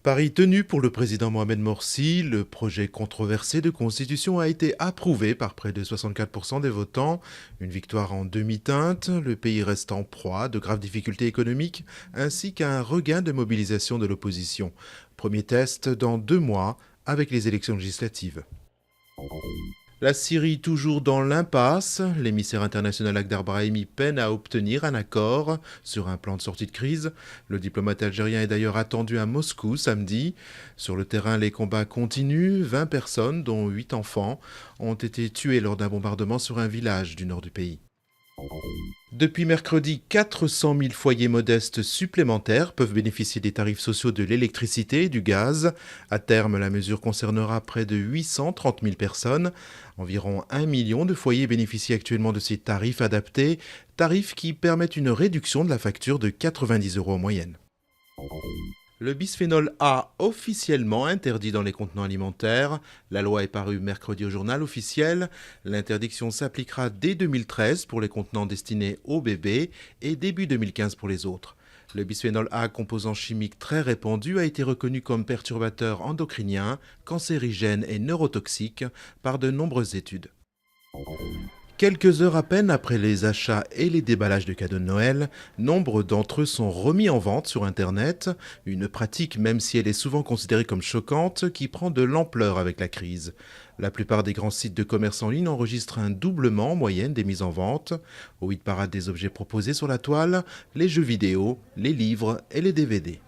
Pari tenu pour le président Mohamed Morsi, le projet controversé de constitution a été approuvé par près de 64% des votants. Une victoire en demi-teinte, le pays reste en proie de graves difficultés économiques ainsi qu'à un regain de mobilisation de l'opposition. Premier test dans 2 mois avec les élections législatives. La Syrie toujours dans l'impasse. L'émissaire international Akhdar Brahimi peine à obtenir un accord sur un plan de sortie de crise. Le diplomate algérien est d'ailleurs attendu à Moscou samedi. Sur le terrain, les combats continuent. 20 personnes, dont 8 enfants, ont été tuées lors d'un bombardement sur un village du nord du pays. Depuis mercredi, 400 000 foyers modestes supplémentaires peuvent bénéficier des tarifs sociaux de l'électricité et du gaz. À terme, la mesure concernera près de 830 000 personnes. Environ 1 million de foyers bénéficient actuellement de ces tarifs adaptés, tarifs qui permettent une réduction de la facture de 90 € en moyenne. Le bisphénol A officiellement interdit dans les contenants alimentaires. La loi est parue mercredi au journal officiel. L'interdiction s'appliquera dès 2013 pour les contenants destinés aux bébés et début 2015 pour les autres. Le bisphénol A, composant chimique très répandu, a été reconnu comme perturbateur endocrinien, cancérigène et neurotoxique par de nombreuses études. Quelques heures à peine après les achats et les déballages de cadeaux de Noël, nombre d'entre eux sont remis en vente sur Internet, une pratique, même si elle est souvent considérée comme choquante, qui prend de l'ampleur avec la crise. La plupart des grands sites de commerce en ligne enregistrent un doublement en moyenne des mises en vente. Au hit parade des objets proposés sur la toile, les jeux vidéo, les livres et les DVD.